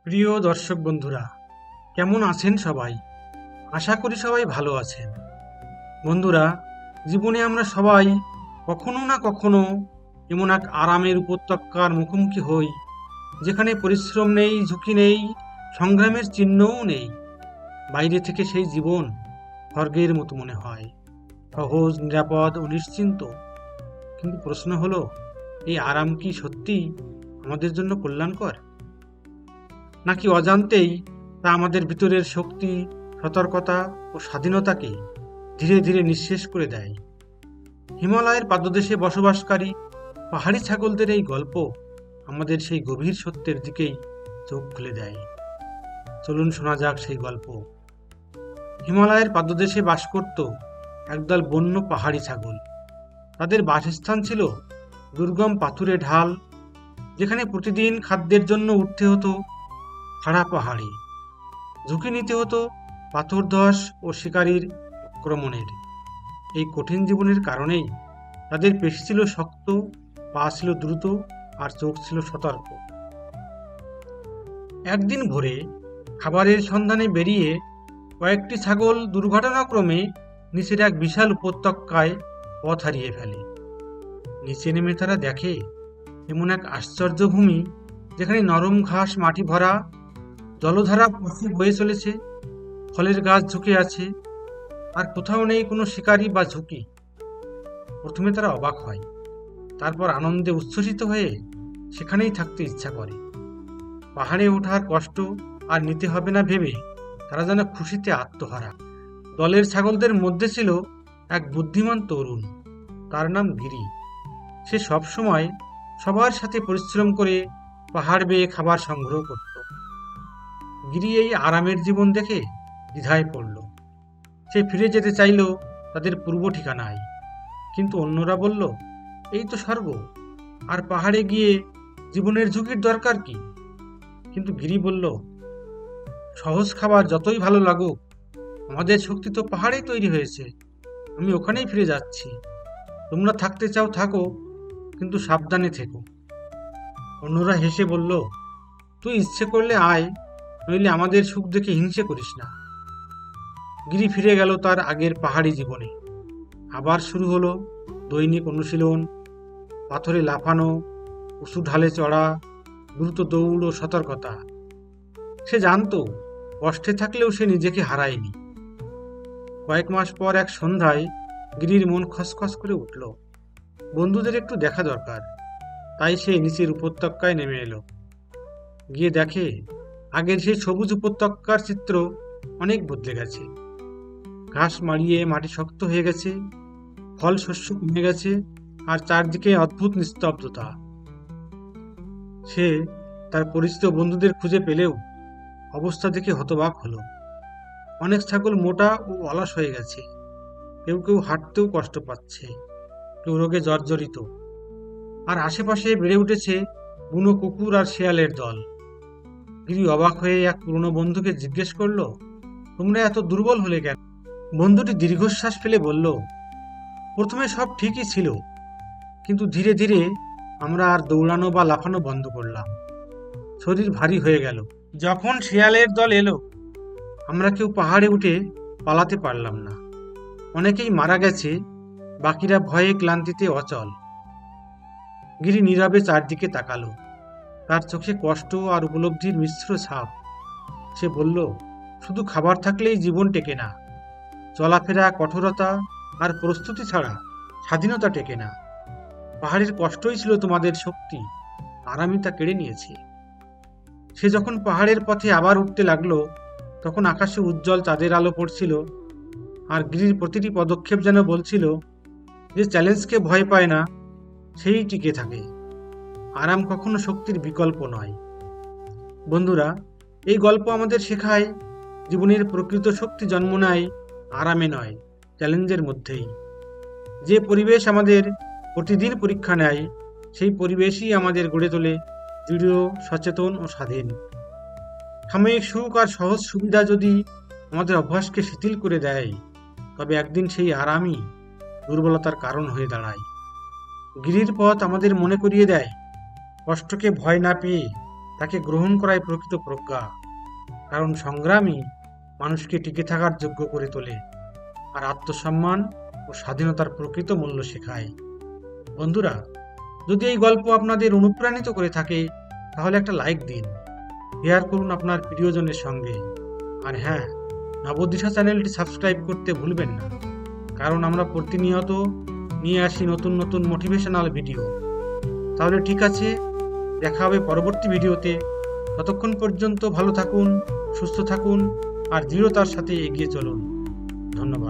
প্রিয় দর্শক বন্ধুরা, কেমন আছেন সবাই? আশা করি সবাই ভালো আছেন। বন্ধুরা, জীবনে আমরা সবাই কখনো না কখনো এমন এক আরামের উপত্যকার মুখোমুখি হই, যেখানে পরিশ্রম নেই, ঝুঁকি নেই, সংগ্রামের চিহ্নও নেই। বাইরে থেকে সেই জীবন স্বর্গের মতো মনে হয়, সহজ, নিরাপদ ও নিশ্চিন্ত। কিন্তু প্রশ্ন হলো, এই আরাম কি সত্যিই আমাদের জন্য কল্যাণকর, নাকি অজান্তেই তা আমাদের ভিতরের শক্তি, সতর্কতা ও স্বাধীনতাকে ধীরে ধীরে নিঃশেষ করে দেয়? হিমালয়ের পাদদেশে বসবাসকারী পাহাড়ি ছাগলদের এই গল্প আমাদের সেই গভীর সত্যের দিকেই চোখ খুলে দেয়। চলুন শোনা যাক সেই গল্প। হিমালয়ের পাদদেশে বাস করত একদল বন্য পাহাড়ি ছাগল। তাদের বাসস্থান ছিল দুর্গম পাথুরে ঢাল, যেখানে প্রতিদিন খাদ্যের জন্য উঠতে হতো খাড়া পাহাড়ে, ঝুঁকি নিতে হতো পাথরধস ও শিকারীর আক্রমণের। এই কঠিন জীবনের কারণেই তাদের পেশি ছিল শক্ত, পা ছিল দ্রুত, আর চোখ ছিল সতর্ক। একদিন ভোরে খাবারের সন্ধানে বেরিয়ে কয়েকটি ছাগল দুর্ঘটনাক্রমে নিচের এক বিশাল উপত্যকায় পথ হারিয়ে ফেলে। নিচে নেমে তারা দেখে এমন এক আশ্চর্য ভূমি, যেখানে নরম ঘাস মাটি ভরা, জলধারা পথে বয়ে চলেছে, ফলের গাছ ঝুঁকে আছে, আর কোথাও নেই কোনো শিকারী বা ঝুঁকি। প্রথমে তারা অবাক হয়, তারপর আনন্দে উচ্ছ্বসিত হয়ে সেখানেই থাকতে ইচ্ছা করে। পাহাড়ে ওঠার কষ্ট আর নিতে হবে না ভেবে তারা যেন খুশিতে আত্মহারা। দলের ছাগলদের মধ্যে ছিল এক বুদ্ধিমান তরুণ, তার নাম গিরি। সে সবসময় সবার সাথে পরিশ্রম করে পাহাড় বেয়ে খাবার সংগ্রহ করত। গিরি এই আরামের জীবন দেখে দ্বিধায় পড়ল। সে ফিরে যেতে চাইল তাদের পূর্ব ঠিকানায়, কিন্তু অন্যরা বলল, এই তো স্বর্গ, আর পাহাড়ে গিয়ে জীবনের ঝুঁকির দরকার কি? কিন্তু গিরি বলল, সহজ খাবার যতই ভালো লাগুক, আমাদের শক্তি তো পাহাড়েই তৈরি হয়েছে। আমি ওখানেই ফিরে যাচ্ছি। তোমরা থাকতে চাও থাকো, কিন্তু সাবধানে থেকো। অন্যরা হেসে বলল, তুই ইচ্ছে করলে আয়, নইলে আমাদের সুখ দেখে হিংসে করিস না। গিরি ফিরে গেল তার আগের পাহাড়ি জীবনে। আবার শুরু হলো দৈনিক অনুশীলন, পাথরে লাফানো, উঁচু ঢালে চড়া, দ্রুত দৌড় ও সতর্কতা। সে জানতো কষ্টে থাকলেও সে নিজেকে হারায়নি। কয়েক মাস পর এক সন্ধ্যায় গিরির মন খসখস করে উঠল। বন্ধুদের একটু দেখা দরকার। তাই সে নিচের উপত্যকায় নেমে এলো। গিয়ে দেখে আগের সেই সবুজ উপত্যকার চিত্র অনেক বদলে গেছে। ঘাস মাড়িয়ে মাটি শক্ত হয়ে গেছে, ফল শস্য কমে গেছে, আর চারদিকে অদ্ভুত নিস্তব্ধতা। সে তার পরিচিত বন্ধুদের খুঁজে পেলেও অবস্থা দেখে হতবাক হলো। অনেক ছাগল মোটা ও অলস হয়ে গেছে, কেউ কেউ হাঁটতেও কষ্ট পাচ্ছে, কেউ রোগে জর্জরিত। আর আশেপাশে বেড়ে উঠেছে বুনো কুকুর আর শেয়ালের দল। গিরি অবাক হয়ে এক পুরনো বন্ধুকে জিজ্ঞেস করলো, তোমরা এত দুর্বল হলে কেন? বন্ধুটি দীর্ঘশ্বাস ফেলে বলল, প্রথমে সব ঠিকই ছিল, কিন্তু ধীরে ধীরে আমরা আর দৌড়ানো বা লাফানো বন্ধ করলাম। শরীর ভারী হয়ে গেল। যখন শেয়ালের দল এলো, আমরা কেউ পাহাড়ে উঠে পালাতে পারলাম না। অনেকেই মারা গেছে, বাকিরা ভয়ে ক্লান্তিতে অচল। গিরি নীরবে চারদিকে তাকালো, তার চোখে কষ্ট আর উপলব্ধির মিশ্র ছাপ। সে বলল, শুধু খাবার থাকলেই জীবন টেকে না। চলাফেরা, কঠোরতা আর প্রস্তুতি ছাড়া স্বাধীনতা টেকে না। পাহাড়ের কষ্টই ছিল তোমাদের শক্তি, আর আমি তা কেড়ে নিয়েছি। সে যখন পাহাড়ের পথে আবার উঠতে লাগলো, তখন আকাশে উজ্জ্বল চাঁদের আলো পড়ছিল, আর গিরির প্রতিটি পদক্ষেপ যেন বলছিল, যে চ্যালেঞ্জকে ভয় পায় না সেই টিকে থাকে। আরাম কখনো শক্তির বিকল্প নয়। বন্ধুরা, এই গল্প আমাদের শেখায়, জীবনের প্রকৃত শক্তি জন্ম নেয় আরামে নয়, চ্যালেঞ্জের মধ্যেই। যে পরিবেশ আমাদের প্রতিদিন পরীক্ষা নেয়, সেই পরিবেশই আমাদের গড়ে তোলে দৃঢ়, সচেতন ও স্বাধীন। সাময়িক সুখ আর সহজ সুবিধা যদি আমাদের অভ্যাসকে শিথিল করে দেয়, তবে একদিন সেই আরামই দুর্বলতার কারণ হয়ে দাঁড়ায়। গিরির পথ আমাদের মনে করিয়ে দেয়, কষ্টকে ভয় না পেয়ে তাকে গ্রহণ করাই প্রকৃত প্রজ্ঞা। কারণ সংগ্রামই মানুষকে টিকে থাকার যোগ্য করে তোলে, আর আত্মসম্মান ও স্বাধীনতার প্রকৃত মূল্য শেখায়। বন্ধুরা, যদি এই গল্প আপনাদের অনুপ্রাণিত করে থাকে তাহলে একটা লাইক দিন, শেয়ার করুন আপনার প্রিয়জনের সঙ্গে। আর হ্যাঁ, নবদিশা চ্যানেলটি সাবস্ক্রাইব করতে ভুলবেন না, কারণ আমরা প্রতিনিয়ত নিয়ে আসি নতুন নতুন মোটিভেশনাল ভিডিও। তাহলে ঠিক আছে, দেখা হবে পরবর্তী ভিডিওতে। ততক্ষণ পর্যন্ত ভালো থাকুন, সুস্থ থাকুন আর দৃঢ়তার সাথে এগিয়ে চলুন। ধন্যবাদ।